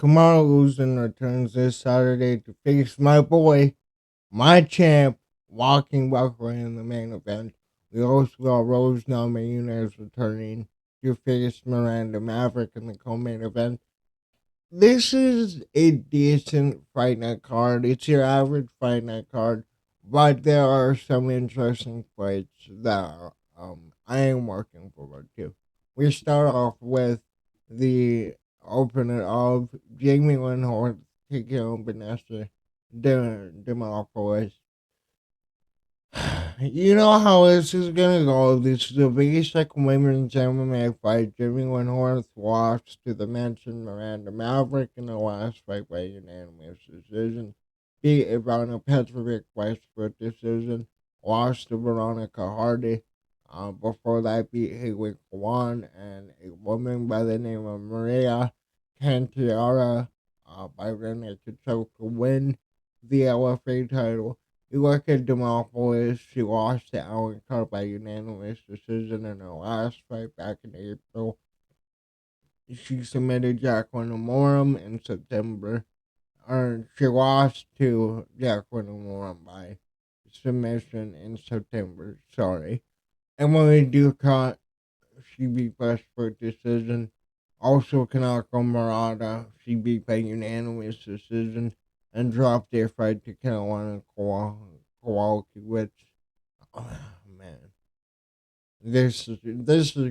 Kamaru Usman returns this Saturday to face my boy, my champ, Joaquin Buckley in the main event. We also got Rose Namajunes returning to face Miranada Maverick in the co-main event. This is a decent fight night card. It's your average fight night card, but there are some interesting fights that I am working forward to. We start off with the opener of Jamie Lynn taking on Vanessa Demopoulos. You know how this is gonna go. This is a basic women's MMA fight. Jimmy Winhorst lost to the mentioned Miranda Maverick in the last fight by unanimous decision. Beat Ivana Petrovic by split decision. Lost to Veronica Hardy. Before that, beat Haley Kwan and a woman by the name of Maria Cantiara by Renee Kachoka win the LFA title. You look at Demopoulos, she lost to Alan Carr by unanimous decision in her last fight back in April. She submitted Jacqueline Amorum in September. Or she lost to Jacqueline Amorum by submission in September. Sorry. Emily Ducott, she beat by split decision. Also, Kanako Murata, she beat by unanimous decision and dropped their fight to Carolina Kowalkiewicz. Oh, man. This is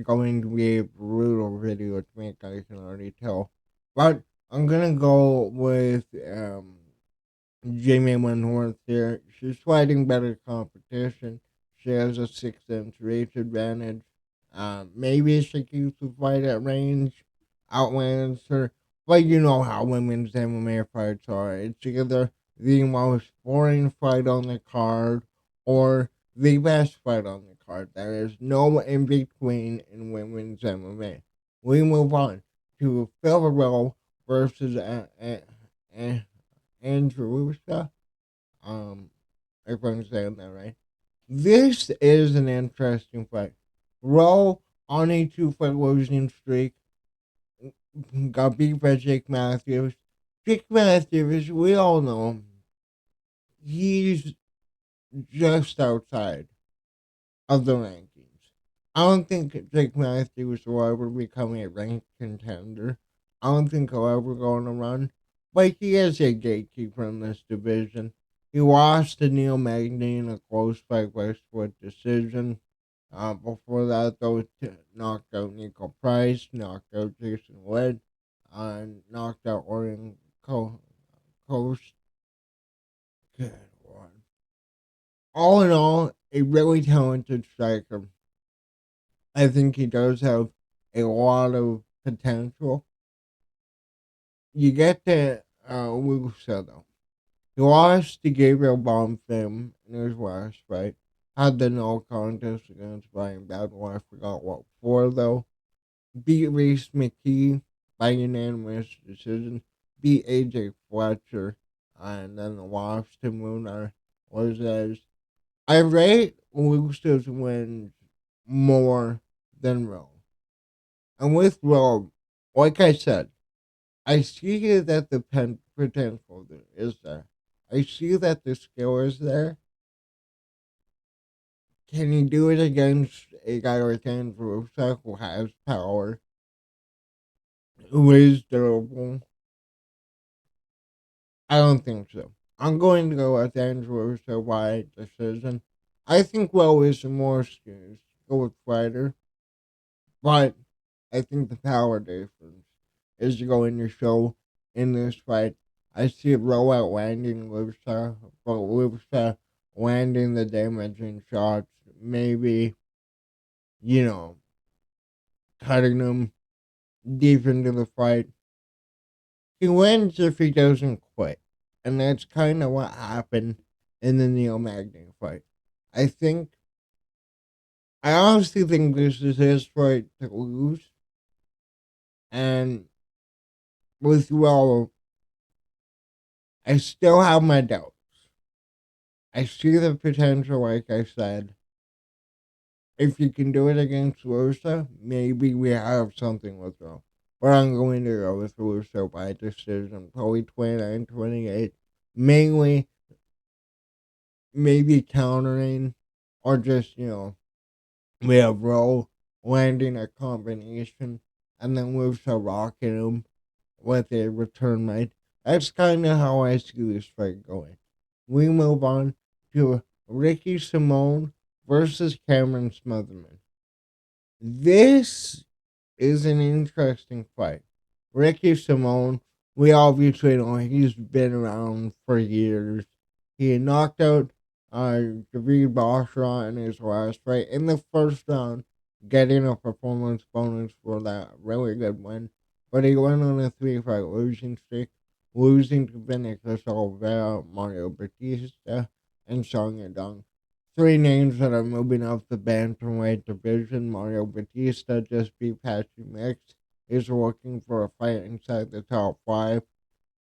going to be a brutal video to make, I can already tell. But I'm gonna go with Jamie Winhorst here. She's fighting better competition. She has a 6-inch reach advantage. Maybe she keeps the fight at range, outlands her. But you know how women's MMA fights are. It's either the most boring fight on the card or the best fight on the card. There is no in between in women's MMA. We move on to Phil versus Andrewsa. If I'm saying that right. This is an interesting fight. Rowe on a 2-fight losing streak got beat by Jake Matthews. Jake Matthews, we all know him. He's just outside of the rankings. I don't think Jake Matthews will ever become a ranked contender. I don't think he'll ever go on a run. But he is a gatekeeper in this division. He lost to Neil Magny in a close fight by split decision. Before that, though, knocked out Nico Price, knocked out Jason Wood, knocked out Orion Coast. Good one. All in all, a really talented striker. I think he does have a lot of potential. You get to Wusa, though. He lost to Gabriel Bonfim in his last fight. Had the no contest against Brian Battle. I forgot what for, though. Beat Reese McKee by unanimous decision. Beat AJ Fletcher. And then lost to Munar Lozez. I rate Luce's wins more than Rowe. And with Rowe, like I said, I see that the potential is there. I see that the skill is there. Can he do it against a guy like Andrew Rusa who has power, who is durable? I don't think so. I'm going to go with Andrew Rusa by decision. I think Rowe is a more skilled fighter, but I think the power difference is going to show in this fight. I see Rowe outlanding Lusa, but Lusa landing the damaging shots, maybe, cutting him deep into the fight. He wins if he doesn't quit. And that's kind of what happened in the Neil Magny fight. I honestly think this is his fight to lose. And with Rowe, I still have my doubts. I see the potential, like I said. If you can do it against Rosa, maybe we have something with Rowe. but I'm going to go with Russo by decision, probably 29-28. Mainly, maybe countering, or just, we have Rowe landing a combination, and then Russo rocking him with a return right. That's kind of how I see this fight going. We move on to Ricky Simone versus Cameron Smotherman. This is an interesting fight. Ricky Simone, we obviously know he's been around for years. He knocked out David Bashra in his last fight in the first round, getting a performance bonus for that really good win. But he went on a 3-fight losing streak, losing to Vinicius Oliveira, Mario Batista, and Song Yadong. Three names that are moving up the bantamweight division. Mario Batista just beat Patchy Mix. Is looking for a fight inside the top five.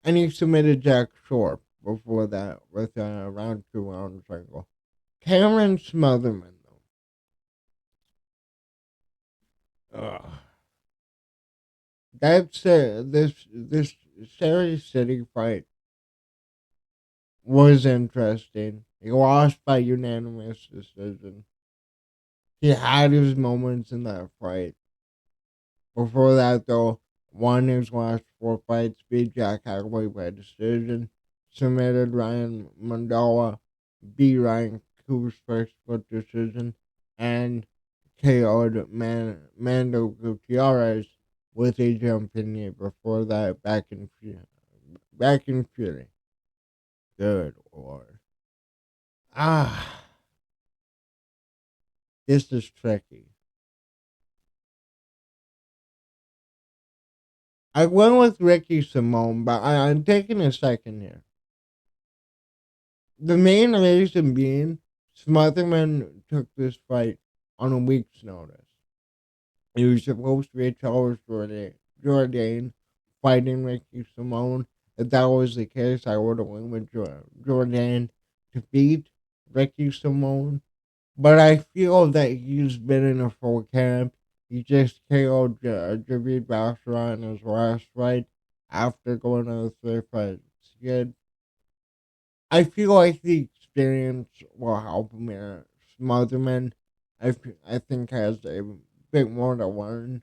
And he submitted Jack Shore before that with a round 2 round single. Cameron Smotherman, though. That's this Series City fight was interesting. He lost by unanimous decision. He had his moments in that fight. Before that, though, won his last 4 fights, beat Jack Hathaway by decision, submitted Ryan Mandala, beat Ryan Coos first split decision, and KO'd Mando Gutierrez with a jumping knee. Before that, back in Fury. Good lord. Ah, this is tricky. I went with Ricky Simone, but I'm taking a second here. The main reason being, Smotherman took this fight on a week's notice. He was supposed to be Charles Jourdain fighting Ricky Simone. If that was the case, I would have went with Jourdain to beat Ricky Simone. But I feel that he's been in a full camp. He just KO'd Javid Bashra in his last fight after going on a 3-fight skid. I feel like the experience will help him here. Smotherman, I think, has a bit more to learn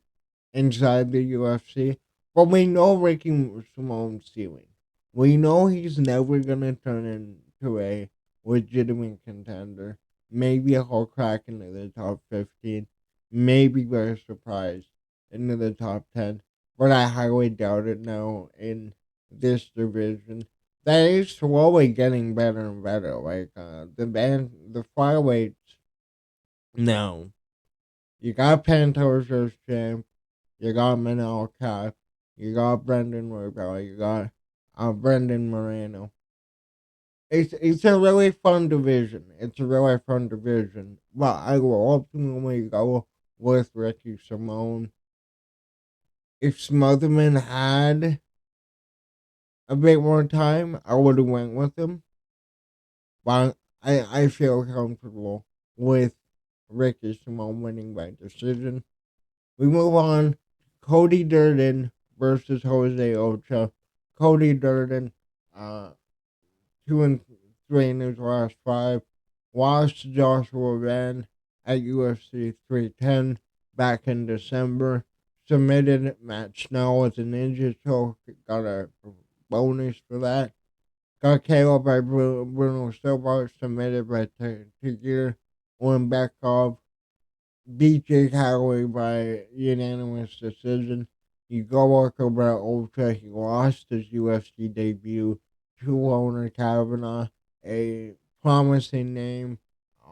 inside the UFC. But we know Ricky Simone's ceiling. We know he's never going to turn into a legitimate contender. Maybe he'll crack into the top 15. Maybe by surprise into the top 10. But I highly doubt it now in this division. That is slowly getting better and better. Like the flyweights now. You got Pantoja's champ. You got Manel Cap. You got Brendan Roybal. You got Brendan Moreno. It's a really fun division. It's a really fun division. But I will ultimately go with Ricky Simone. If Smotherman had a bit more time, I would have went with him. But I feel comfortable with Ricky Simone winning by decision. We move on. Cody Durden versus Jose Ocha. Cody Durden, 2-3 in his last 5. Lost to Joshua Van at UFC 310 back in December. Submitted Matt Snell with a ninja choke. Got a bonus for that. Got KO by Bruno Silva. Submitted by Tagir Ulanbekov. Beat Jake Holloway by unanimous decision. You go look over at Ultra. He lost his UFC debut to Loner Kavanaugh, a promising name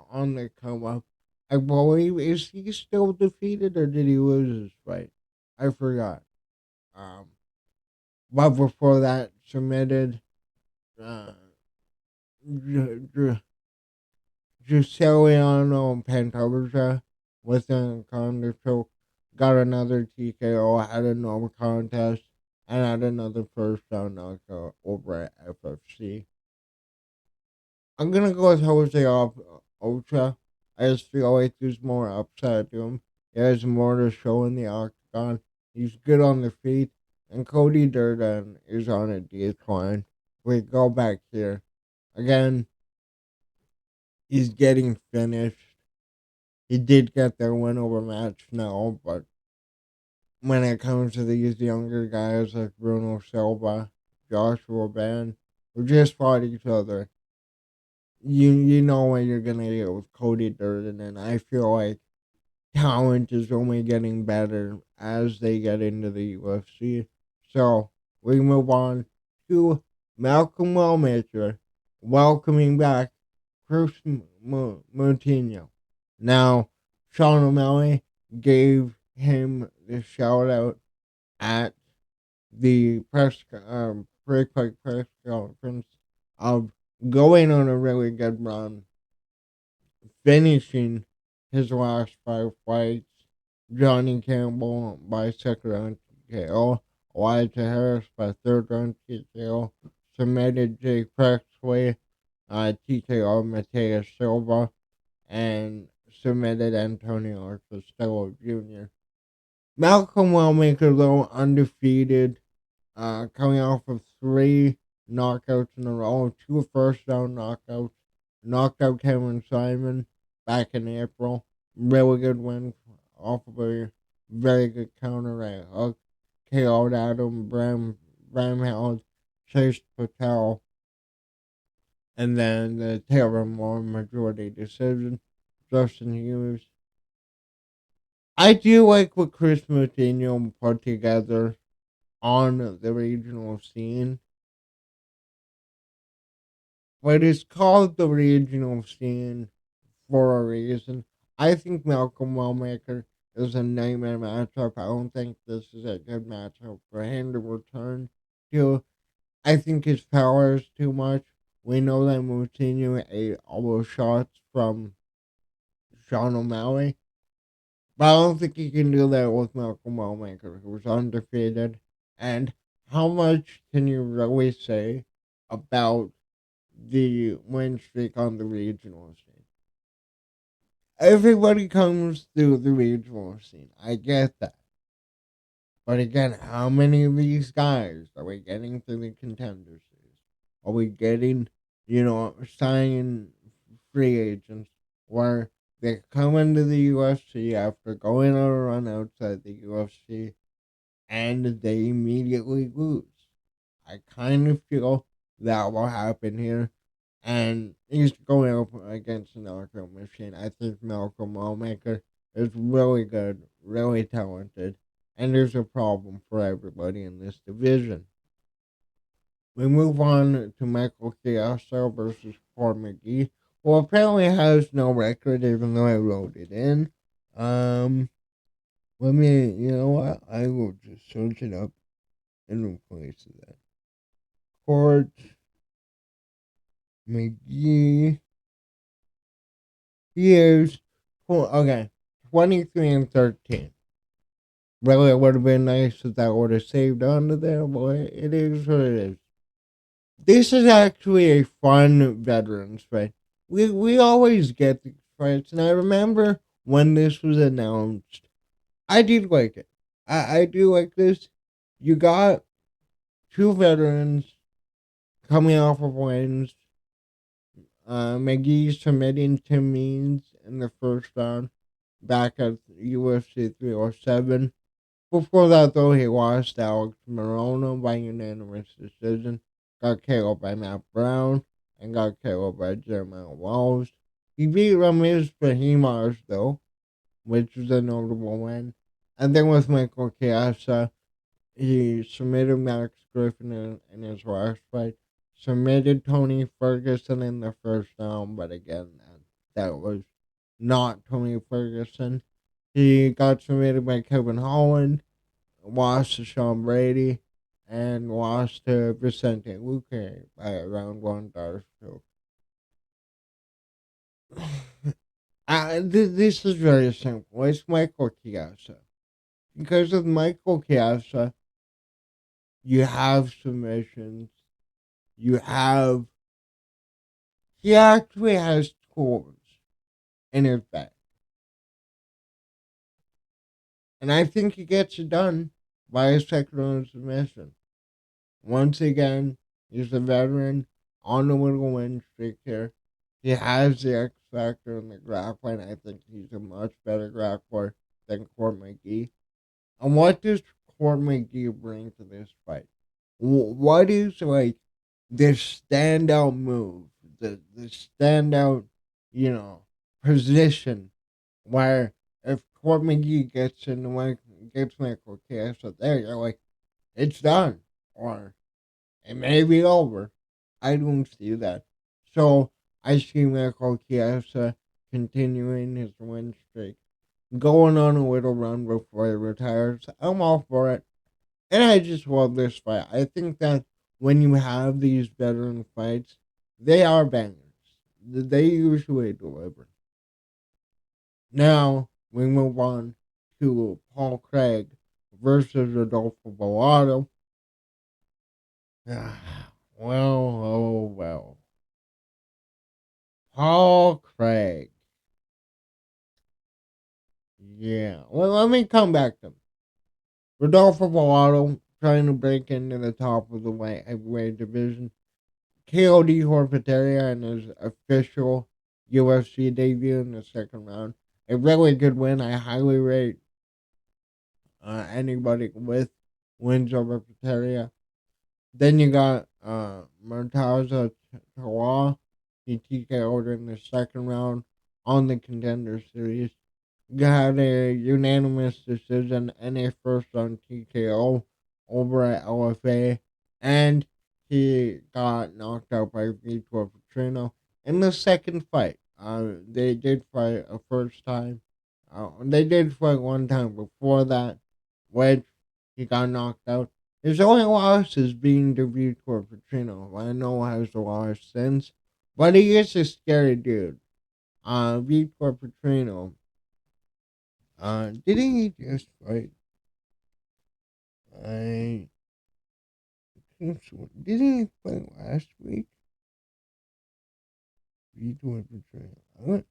on the come up. I believe, is he still defeated or did he lose his fight? I forgot. But before that, submitted uh, Juscelino Pantoja with an counter choke, got another TKO, had a no contest, and had another first round knockout over at FFC. I'm gonna go with Jose Ocha. I just feel like there's more upside to him. He has more to show in the octagon. He's good on the feet. And Cody Durden is on a decline. We go back here. Again, he's getting finished. He did get their win over match now, but when it comes to these younger guys like Bruno Silva, Joshua Ben, who just fought each other, you know what you're gonna get with Cody Durden, and I feel like talent is only getting better as they get into the UFC. So we move on to Malcolm Wellmaker welcoming back Chris Moutinho. Now, Sean O'Malley gave him the shout out at the pre-fight press conference of going on a really good run, finishing his last 5 fights. Johnny Campbell by second round TKO, Elijah Harris by third round TKO, submitted Jake Prexway, TKO Mateus Silva, and submitted Antonio Costello Jr. Malcolm Wellmaker, though, undefeated, coming off of 3 knockouts in a row, 2 first round knockouts, knocked out Cameron Simon back in April. Really good win off of a very good counter right hook. KO'd Adam Bramheld, Chase Patel, and then the Taylor Moore majority decision. Justin Hughes. I do like what Chris Moutinho put together on the regional scene. But it's called the regional scene for a reason. I think Malcolm Wellmaker is a nightmare matchup. I don't think this is a good matchup for him to return to. I think his power is too much. We know that Moutinho ate all those shots from Sean O'Malley. But I don't think he can do that with Malcolm Wellmaker, who's undefeated. And how much can you really say about the win streak on the regional scene? Everybody comes through the regional scene. I get that. But again, how many of these guys are we getting through the contender series? Are we getting, signing free agents where they come into the UFC after going on a run outside the UFC and they immediately lose? I kind of feel that will happen here. And he's going up against an knockout machine. I think Malcolm Wellmaker is really good, really talented, and there's a problem for everybody in this division. We move on to Michael Chiesa versus Paul McGee, who apparently has no record, even though I wrote it in. Let me, you know what? I will just search it up and replace that. Court McGee. He is, 23 and 13. Really, it would have been nice if that would have saved onto there, but it is what it is. This is actually a fun veterans fight. We always get these fights, and I remember when this was announced, I did like it. I do like this. You got 2 veterans coming off of wins. McGee submitting Tim Means in the first round back at UFC 307. Before that, though, he lost Alex Morono by unanimous decision, got KO'd by Matt Brown, and got KO'd by Jeremiah Walls. He beat Ramiz Behemoth, though, which was a notable win. And then with Michael Chiesa, he submitted Max Griffin in his last fight, submitted Tony Ferguson in the first round, but again, that was not Tony Ferguson. He got submitted by Kevin Holland, lost to Sean Brady, and lost to Vicente Luque by a round 1 Darce choke. This is very simple. It's Michael Chiesa. Because with Michael Chiesa, you have submissions. He actually has tools in his bag. And I think he gets it done. by a second round submission. Once again, he's a veteran on a little win streak here. He has the X factor in the grappling. I think he's a much better grappler than Court McGee. And what does Court McGee bring to this fight? What is like this standout move, the standout, you know, position where if Court McGee gets in the way, gets Michael Chiesa there, you're like, it's done. Or it may be over. I don't see that. So I see Michael Chiesa continuing his win streak, going on a little run before he retires. I'm all for it. And I just love this fight. I think that when you have these veteran fights, they are bangers. They usually deliver. Now we move on to Paul Craig versus Rodolfo Bellato. Well, oh well. Paul Craig. Yeah. Well, let me come back to him. Rodolfo Bellato trying to break into the top of the light heavyweight division. KOD Horfataria in his official UFC debut in the second round. A really good win. I highly rate anybody with wins over Horfataria. Then you got Murtaza Tawal. He TKO'd in the second round on the Contender Series. Got a unanimous decision and a first round TKO over at LFA. And he got knocked out by Vitor Petrino in the second fight. They did fight a first time. They did fight one time before that, which he got knocked out. His only loss is being to Vitor Petrino. I know has lost since, but he is a scary dude. Vitor Petrino. Didn't he just fight? I think so. Didn't he fight last week? Vitor Petrino.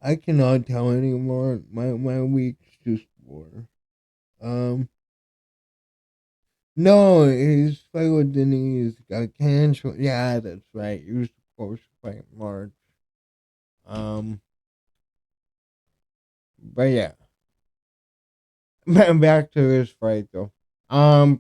I cannot tell anymore. My week's just blur. Um, no, his fight with Denise got canceled. Yeah, that's right. He was supposed to fight in March. Um, but yeah, back to this fight though.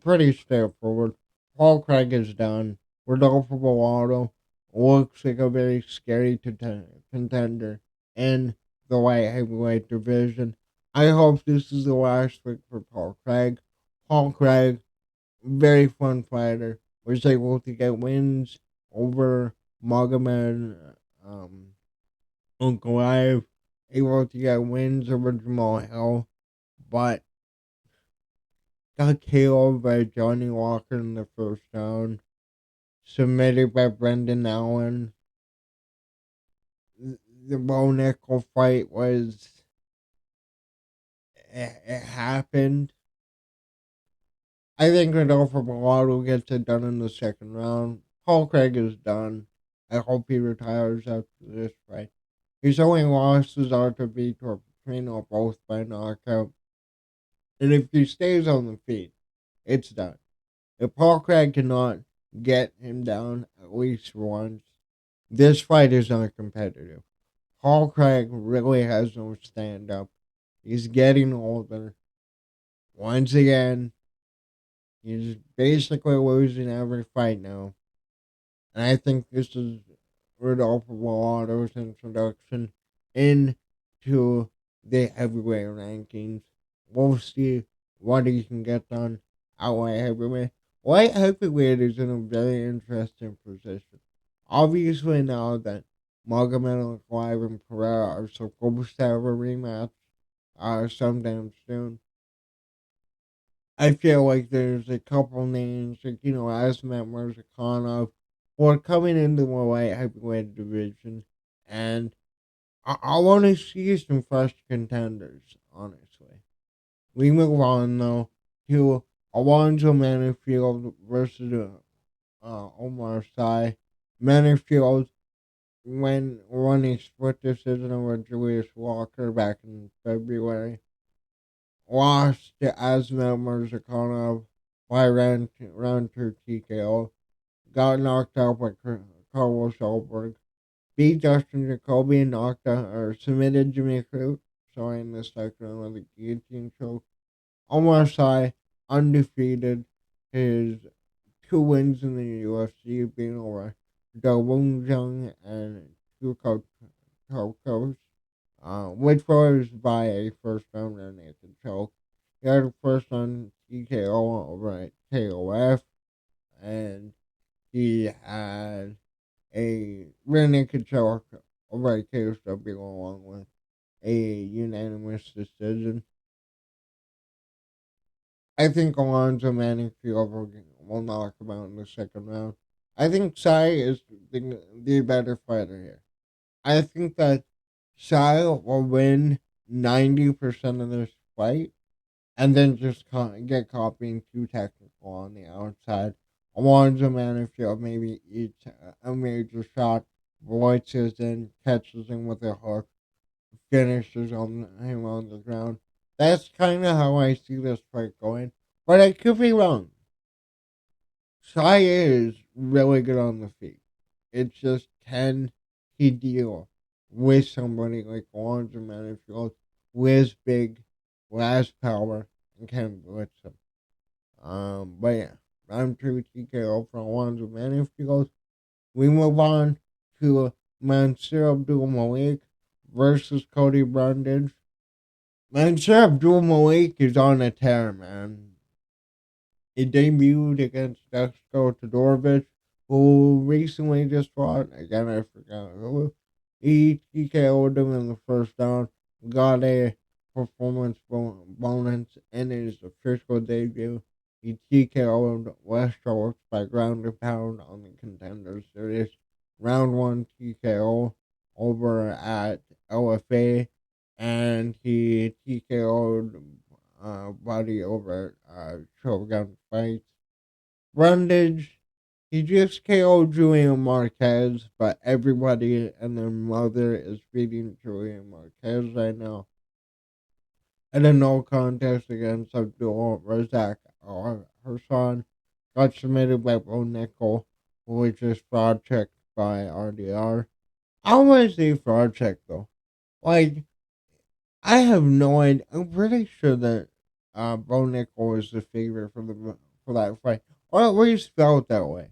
Pretty straightforward. Paul Craig is done. Rodolfo Bellato looks like a very scary contender in the light heavyweight division. I hope this is the last fight for Paul Craig. Paul Craig, very fun fighter, was able to get wins over Magomed Ankalaev, able to get wins over Jamal Hill, but got KO'd by Johnny Walker in the first round, submitted by Brendan Allen. The Bo Nickel fight was, it happened. I think Rodolfo Bellato gets it done in the second round. Paul Craig is done. I hope he retires after this fight. His only losses are to Vitor Petrino, both by knockout. And if he stays on the feet, it's done. If Paul Craig cannot get him down at least once, this fight is not competitive. Paul Craig really has no stand up. He's getting older. Once again, he's basically losing every fight now. And I think this is Rodolfo Bellato's introduction into the heavyweight rankings. We'll see what he can get done at light heavyweight. Light heavyweight is in a very interesting position. Obviously, now that Magomed Ankalaev and Pereira are supposed to have a rematch sometime soon, I feel like there's a couple names, like, Asmat Murzakanov, who are coming into the light heavyweight division, and I want to see some fresh contenders, honestly. We move on, though, to Alonzo Manafield versus Omar Sy. Manafield won a split decision over Julius Walker back in February. lost to Asma Mirzakanov by round 2 TKO. Got knocked out by Carlos Solberg. Beat Justin Jacoby and knocked out or submitted Jimmy Crute. Sorry, in the second round of the guillotine choke. Omar undefeated. His 2 wins in the UFC being over Wung Jung and Tuko Tokos, which was by a first rounder naked choke. He had a first round TKO over at KOF, and he had a rear naked choke over at KSW along with a unanimous decision. I think Alonzo Manifield will knock him out in the second round. I think Sai is the better fighter here. I think that Sai will win 90% of this fight and then just get caught being too technical on the outside. Alonzo Manifield maybe eats a major shot, blitzes in, catches him with a hook, finishes him on the ground. That's kind of how I see this fight going. But I could be wrong. Sai is really good on the feet. It's just, can he deal with somebody like Alonzo Manifield who is big, who has power, and can blitz him? But yeah, round 2 TKO for Alonzo Manifield. We move on to Mansour Abdul Malik versus Cody Brundage. Mansour Abdul Malik is on a tear, man. He debuted against Dexter Todorovic, who recently just fought. Again, I forgot who. He TKO'd him in the first round. Got a performance bonus in his official debut. He TKO'd West Shores by ground and pound on the Contender Series. Round 1 TKO over at LFA. And he TKO'd Buddy over at Shogun Fights. Brundage, he just KO'd Julian Marquez, but everybody and their mother is beating Julian Marquez right now. And a no contest against Abdul Razak Hassan got submitted by Bo Nickel, which is fraud checked by RDR. I want to see fraud check though. Like, I have no idea. I'm pretty sure that Bo Nickel was the favorite for that fight, or at least felt that way.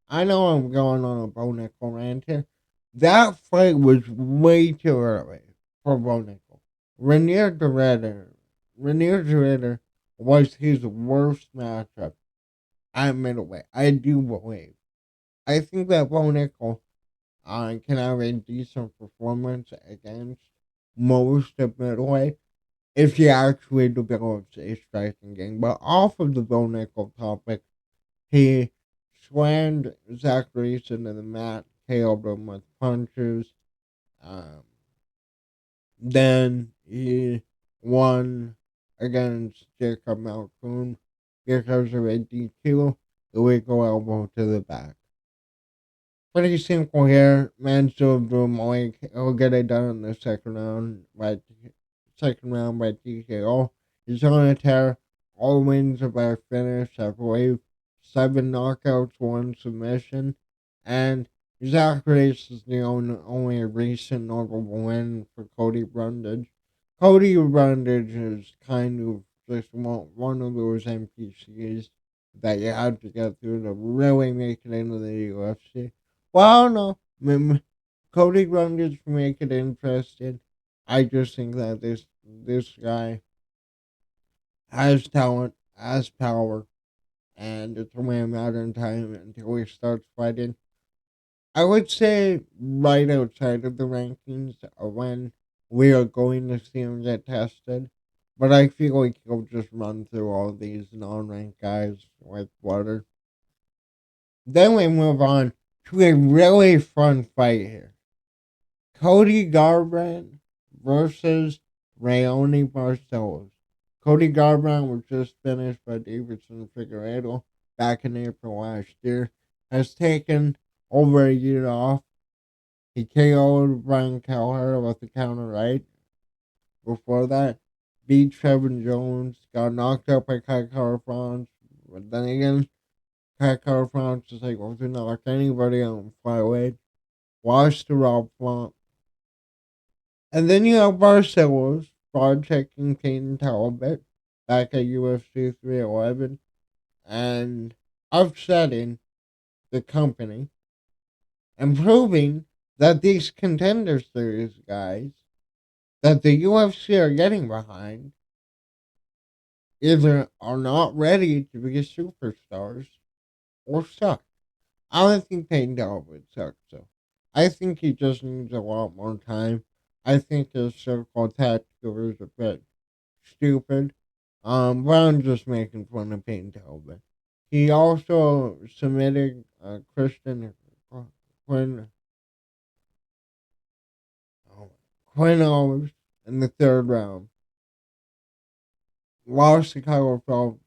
I know I'm going on a Bo Nickel rant here. That fight was way too early for Bo Nickel. Renier Derrida was his worst matchup at middleweight. I do believe. I think that Bo Nickel can have a decent performance against most of middleweight if he actually develops a striking game. But off of the Bo Nickel topic, he slammed Zach Reese into the mat, KO'd him with punches. Um, then he won against Jacob Malkoon because of a DQ, illegal elbow to the back. Pretty simple here. Mansour Abdul Malik will get it done in the second round by TKO. He's on a tear. All wins are by finish, I believe. 7 knockouts, 1 submission. And Zacharias is the only recent notable win for Cody Brundage. Cody Brundage is kind of just one of those NPCs that you have to get through to really make it into the UFC. Well, no. Cody Brundage can make it interesting. I just think that this guy has talent, has power, and it's only a matter of time until he starts fighting. I would say right outside of the rankings when we are going to see him get tested. But I feel like he'll just run through all these non-ranked guys with water. Then we move on to a really fun fight here. Cody Garbrandt versus Raoni Barcelos. Cody Garbrandt was just finished by Davidson Figueiredo back in April last year. Has taken over a year off. He KO'd Brian Kelleher with the counter right before that. beat Trevor Jones, got knocked out by Kai France. But then again, Kai France is able to knock anybody out in flyweight. Lost to Rob Font. And then you have Barcelos, fraud checking Peyton Talbot back at UFC 311 and upsetting the company and proving that these contender series guys that the UFC are getting behind either are not ready to be superstars or suck. I don't think Peyton Talbot sucks, so I think he just needs a lot more time. I think his circle tactical is a bit stupid. But I'm just making fun of Peyton Talbot. He also submitted Christian Quinn, Quinn Owens in the third round. Lost to Kyle Phelps.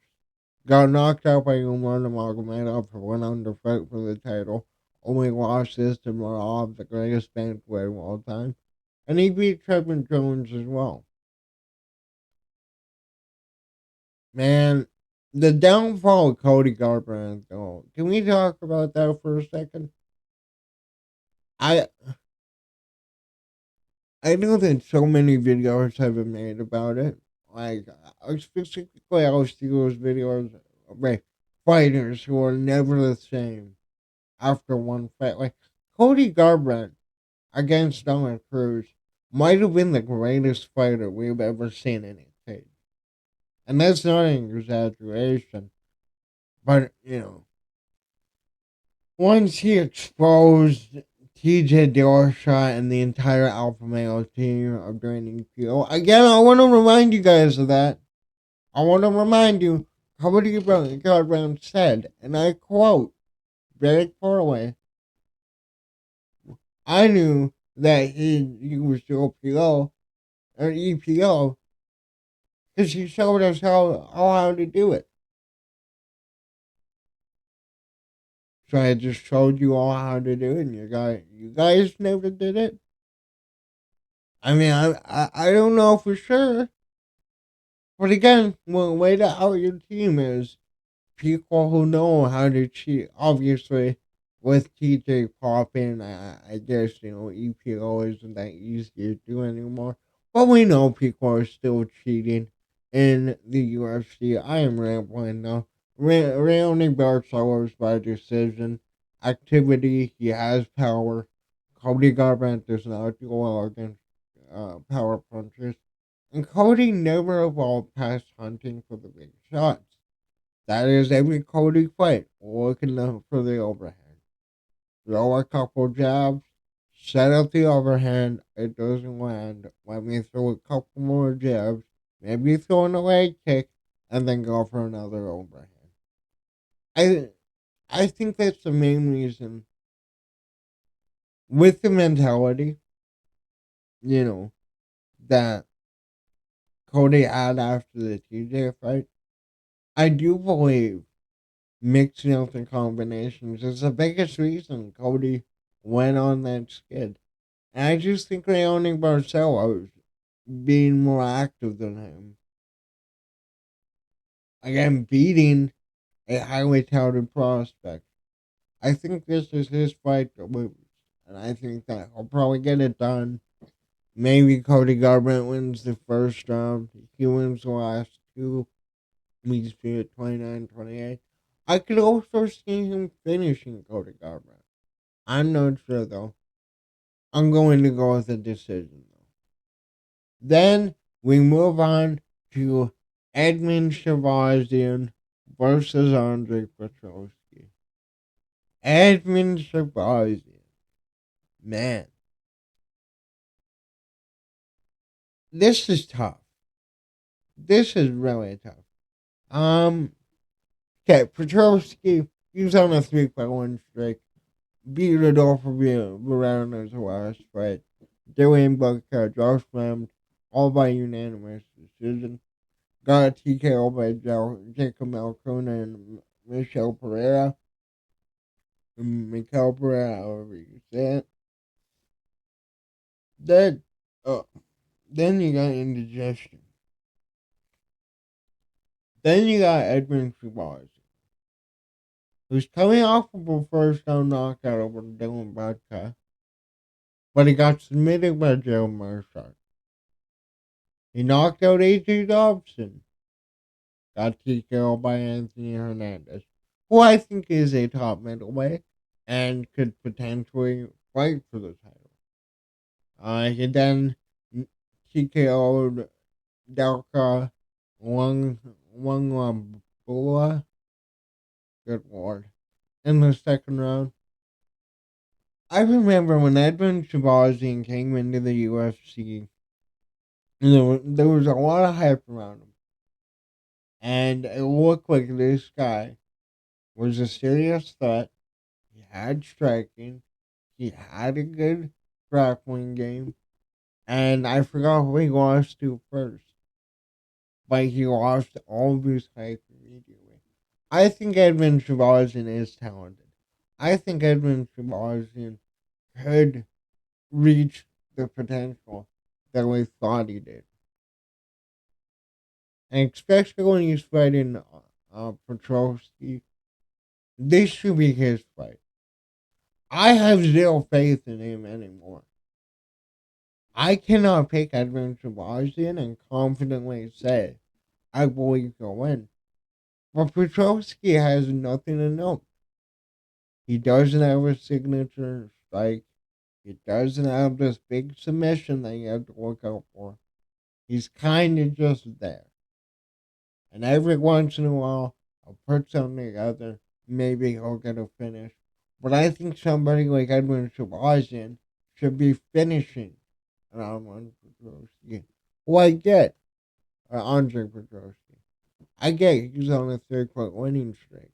Got knocked out by Umar Namajunes for one under fight for the title. Only lost this to Marab, the greatest bantamweight of all time. And he beat Trevor Jones as well. Man, the downfall of Cody Garbrandt, though. Can we talk about that for a second? I I know that so many videos have been made about it. Like, specifically, I'll see those videos of fighters who are never the same after one fight. Like, Cody Garbrandt against Donald Cruz might have been the greatest fighter we've ever seen in a cage. And that's not an exaggeration. But, once he exposed TJ Dillashaw and the entire Alpha Male team of joining PO, again, I want to remind you guys of that. I want to remind you, Cody Garbrandt said, and I quote, very clearly, I knew that he was the OPO or EPO because he showed us how to do it. So I just showed you all how to do it, and you guys never did it. I mean, I don't know for sure, but again, one way to out your team is people who know how to cheat. Obviously, with TJ popping, I guess EPO isn't that easy to do anymore. But we know people are still cheating in the UFC. I am rambling now. Raoni Barcelos by decision. Activity, he has power. Cody Garbrandt does not do well against power punches. And Cody never evolved past hunting for the big shots. That is every Cody fight, looking for the overhand. Throw a couple jabs, set up the overhand, it doesn't land. Let me throw a couple more jabs, maybe throw in a leg kick, and then go for another overhand. I I think that's the main reason with the mentality, you know, that Cody had after the TJ fight. I do believe mixing up the combinations is the biggest reason Cody went on that skid. And I just think Leone Barcelos being more active than him. Again, beating a highly touted prospect. I think this is his fight to lose. And I think that he'll probably get it done. Maybe Cody Garbrandt wins the first round. He wins the last two. Meets me at 29-28. I could also see him finishing Cody Garbrandt. I'm not sure though. I'm going to go with a decision though. Then we move on to Edmund Shavazian versus Andre Petroski. Edmund Shavazian. Man, this is tough. This is really tough. Um, okay, Petroski, he's on a 3-1 streak. Beat Rodolfo Verano's last fight. Joaquin Buckley, Josh Lamb, all by unanimous decision. Got a TKO by Jacob Malcona and Michelle Pereira. Mikel Pereira, however you say it. Then, uh, then you got indigestion. Then you got Edmund Shabazi, who's coming off of a first round knockout over Dylan Budka, but he got submitted by Joe Marshall. He knocked out AJ Dobson, got TKO by Anthony Hernandez, who I think is a top middleweight and could potentially fight for the title. He then TKO'd Delka Wang Bula, good lord, in the second round. I remember when Edmund Shabazian came into the UFC, there was a lot of hype around him. And it looked like this guy was a serious threat. He had striking. He had a good grappling game. And I forgot who he lost to first. But he lost all of his hype immediately. I think Edmund Shabazian is talented. I think Edmund Shabazian could reach the potential that we thought he did. And especially when he's fighting Petrovsky, this should be his fight. I have zero faith in him anymore. I cannot pick Edmund Shabazian and confidently say I believe he'll win. But Petrovsky has nothing to know. He doesn't have a signature strike. He doesn't have this big submission that you have to look out for. He's kind of just there. And every once in a while, I'll put something together. Maybe he'll get a finish. But I think somebody like Edmund Shabazian should be finishing around one Petrovsky. Who I get, Andre Petrovsky. I get he's on a 3-fight winning streak.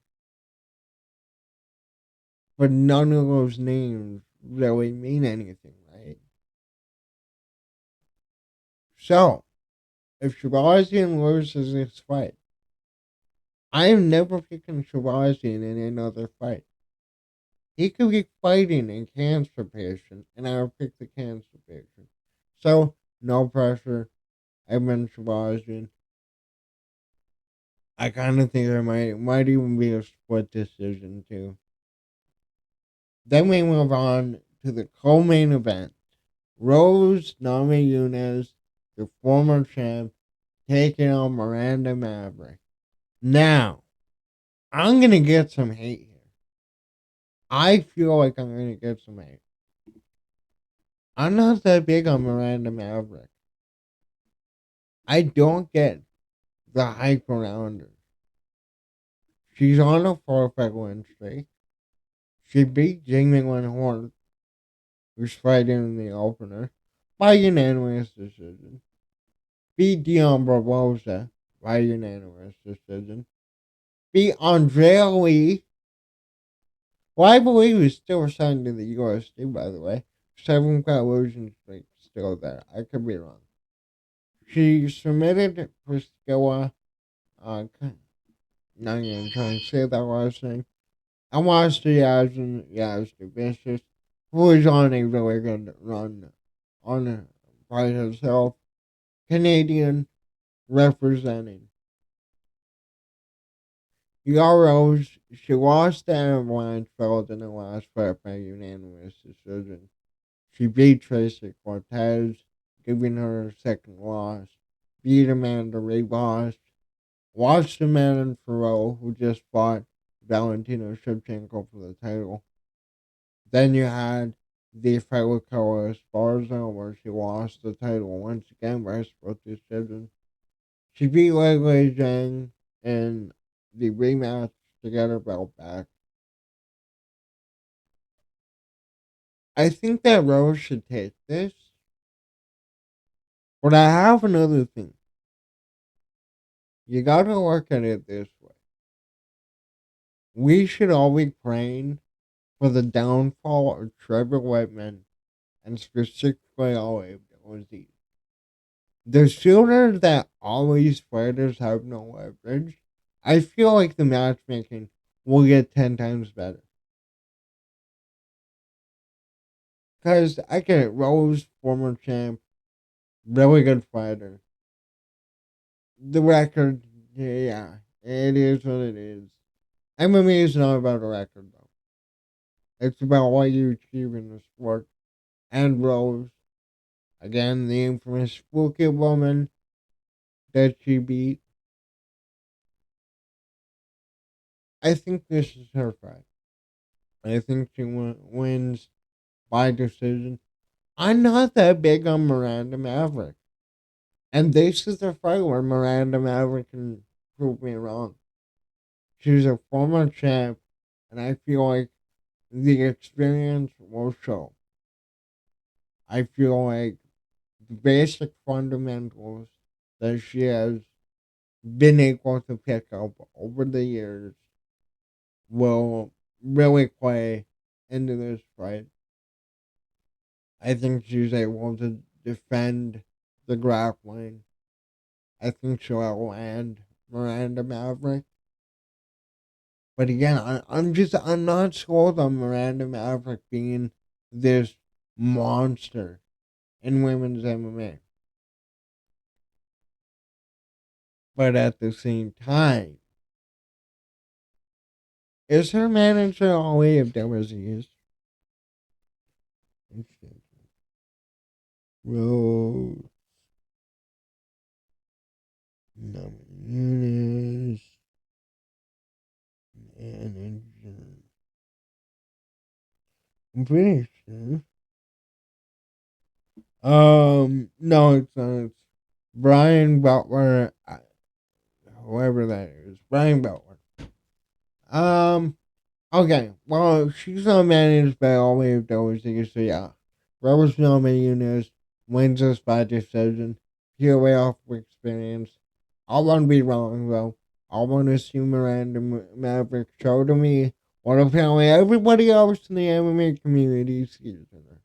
But none of those names really mean anything, right? So, if Shabazian loses this fight, I am never picking Shabazian in another fight. He could be fighting a cancer patient, and I would pick the cancer patient. So, no pressure. Edmund Shabazian. I kind of think there might even be a split decision, too. Then we move on to the co-main event. Rose Namajunes, the former champ, taking on Miranada Maverick. Now, I'm going to get some hate here. I feel like I'm going to get some hate. I'm not that big on Miranada Maverick. I don't get the hype around her. She's on a 4-fight win streak. She beat Jamie Lynn Horn, who's fighting in the opener, by unanimous decision. Beat Dion Barboza by unanimous decision. Beat Andrea Lee, who I believe is still signed to the UFC, by the way. 7-fight losing streak still there. I could be wrong. She submitted Priscilla, not even trying to say that last name. I watched the Yazdi Vicious, who is on a really good run on by herself. Canadian representing. Yaros, she lost to Avalanche Feld in the last fight by unanimous decision. She beat Tracy Cortez, giving her her second loss. Beat Amanda Ribas. Lost to Manon Farrell, who just fought Valentina Shevchenko for the title. Then you had the fight with Carla Esparza, where she lost the title once again by split decision. She beat Wei Zhang in the rematch to get her belt back. I think that Rose should take this, but I have another thing. You gotta look at it this way. We should all be praying for the downfall of Trevor Whitman and specifically Olive Delazy. The sooner that all these fighters have no leverage, I feel like the matchmaking will get 10 times better. Because I get it, Rose, former champ, really good fighter. The record, yeah, It is what it is. MMA is not about a record, though. It's about what you achieve in the sport. And Rose, again, the infamous spooky woman that she beat. I think this is her fight. I think she wins by decision. I'm not that big on Miranda Maverick. And this is the fight where Miranda Maverick can prove me wrong. She's a former champ, and I feel like the experience will show. I feel like the basic fundamentals that she has been able to pick up over the years will really play into this fight. I think she's able to defend the grappling. I think she'll land Miranda Maverick. But again, I'm not sold on Miranda Maverick being this monster in women's MMA. But at the same time, is her manager only if there was is? Rose Namajunes manager. I'm pretty sure. No, it's not. It's Brian Butler, whoever that is, Brian Butler. Um, okay. Well, she's not managed by all of those things, so yeah. Rose Namajunes wins us by decision, purely off of experience. I won't be wrong though. I want to see Miranda Maverick show to me what apparently everybody else in the MMA community sees in her.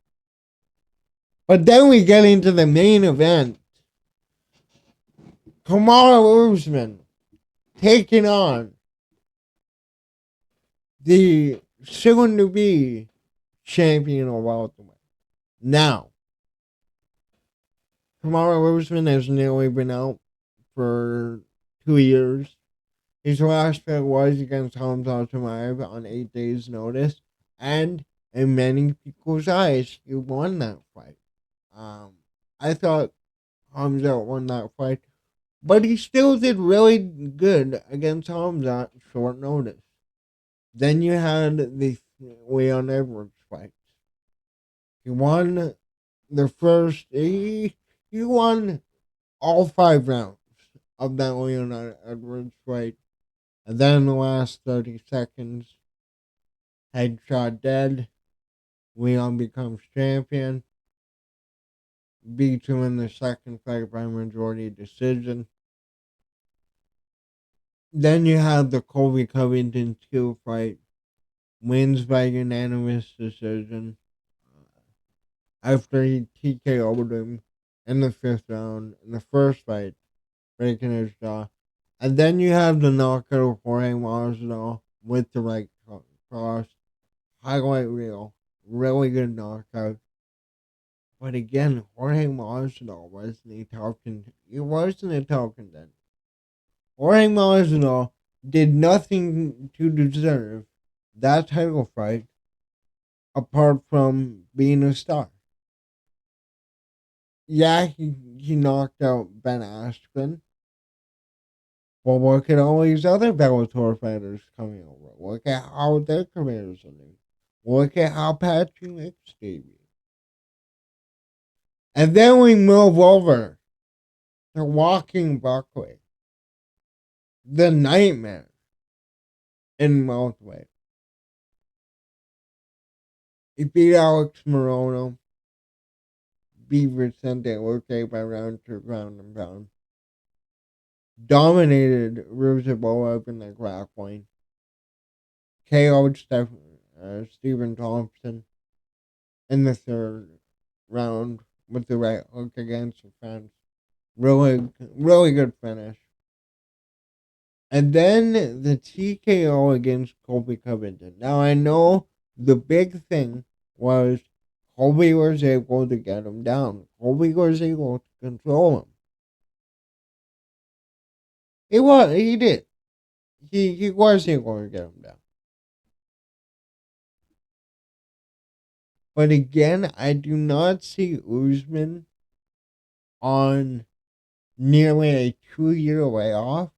But then we get into the main event. Kamaru Usman taking on the soon to be champion of welterweight. Now, Kamaru Usman has nearly been out for 2 years. His last fight was against Hamza Chimaev on 8 days' notice, and in many people's eyes, he won that fight. I thought Hamza won that fight, but he still did really good against Hamza at short notice. Then you had the Leon Edwards fight. He won the first. He won all 5 rounds of that Leon Edwards fight. And then in the last 30 seconds, headshot dead. Leon becomes champion. Beats him in the second fight by majority decision. Then you have the Colby Covington 2 fight. Wins by unanimous decision. After he TKO'd him in the 5th round in the first fight, breaking his jaw. And then you have the knockout of Jorge Masvidal with the right cross. Highlight reel. Really good knockout. But again, Jorge Masvidal wasn't a top contender. He wasn't a top contender. Jorge Masvidal did nothing to deserve that title fight apart from being a star. Yeah, he knocked out Ben Askren. Well, look at all these other Bellator fighters coming over. Look at how their careers are doing. Look at how Patrick Nick's debut. And then we move over to Joaquin Buckley, the nightmare in welterweight. He beat Alex Morono, beat Vicente Luque by round 2 ground and pound. Dominated Ruziboyev in the grappling. KO'd Stephen Thompson in the 3rd round with the right hook against the fence. Really good finish. And then the TKO against Colby Covington. Now I know the big thing was Colby was able to get him down. Colby was able to control him. He did. he was able to get him down. But again, I do not see Usman on nearly a 2-year layoff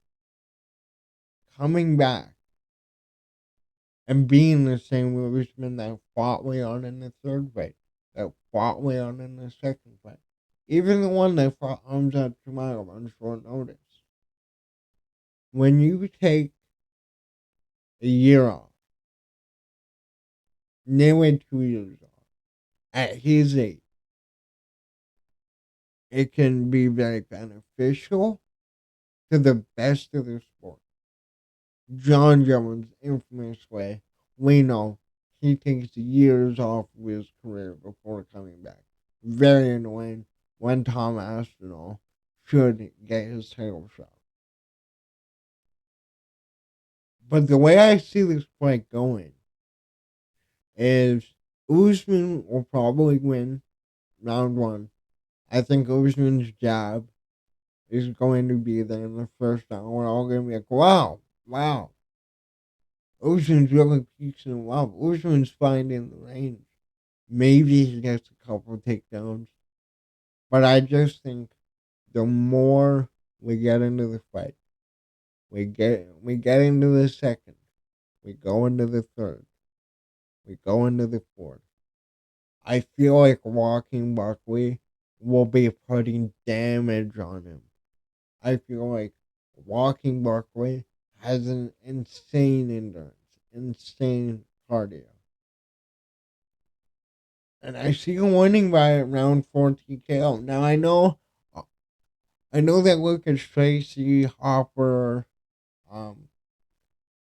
coming back and being the same Usman that fought Leon in the third fight, that fought Leon in the second fight, even the one that fought Hamza Chimaev on short notice. When you take a year off, nearly 2 years off, at his age, it can be very beneficial to the best of the sport. John Jones, infamously, we know he takes years off of his career before coming back. Very annoying when Tom Aspinall should get his title shot. But the way I see this fight going is Usman will probably win round one. I think Usman's jab is going to be there in the first round. We're all going to be like, wow. Usman's really peaks and love. Usman's finding the range. Maybe he gets a couple takedowns. But I just think the more we get into the fight, we get into the second, we go into the third, we go into the fourth. I feel like Joaquin Buckley will be putting damage on him. I feel like Joaquin Buckley has an insane endurance, insane cardio. And I see him winning by round 4 TKO. Now I know that Lucas Tracy, Hopper,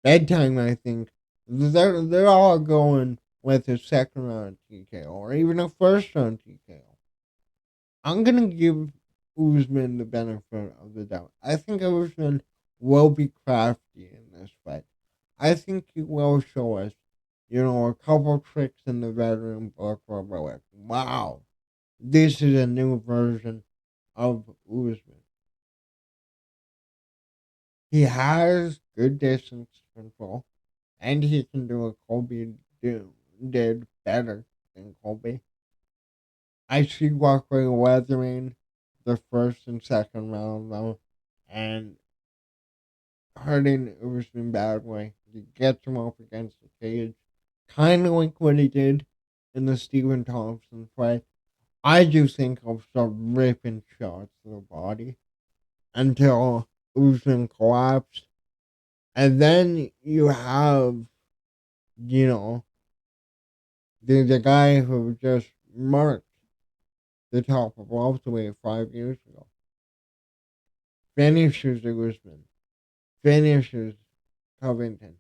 Bedtime, I think, they're all going with a second round TKO or even a first round TKO. I'm gonna give Usman the benefit of the doubt. I think Usman will be crafty in this fight. I think he will show us, a couple tricks in the veteran book where we're like, wow, this is a new version of Usman. He has good distance control, and he can do what Colby did better than Colby. I see Buckley weathering the first and second round though, and hurting Usman badly. He gets him up against the cage, kind of like what he did in the Stephen Thompson fight. I do think I'll start ripping shots to the body until Usman collapsed. And then you have, the guy who just marked the top of welterweight 5 years ago. Finishes Usman. Finishes Covington.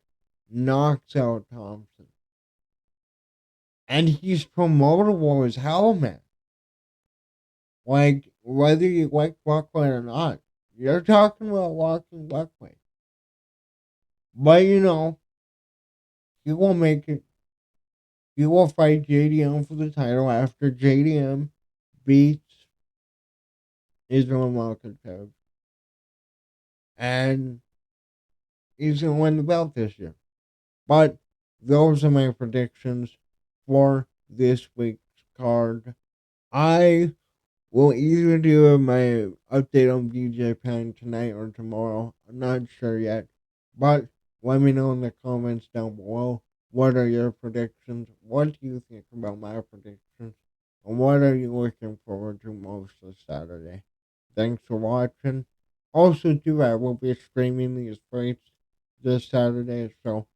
Knocks out Thompson. And he's promotable as hell, man. Like, whether you like Buckley or not, you're talking about Joaquin Buckley. But, he will make it. He will fight JDM for the title after JDM beats Israel Makachev. And he's going to win the belt this year. But those are my predictions for this week's card. I will either do my update on BJ Penn tonight or tomorrow. I'm not sure yet. But let me know in the comments down below. What are your predictions? What do you think about my predictions? And what are you looking forward to most this Saturday? Thanks for watching. Also, too, I will be streaming these fights this Saturday, so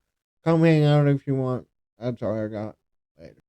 come hang out if you want. That's all I got. Later.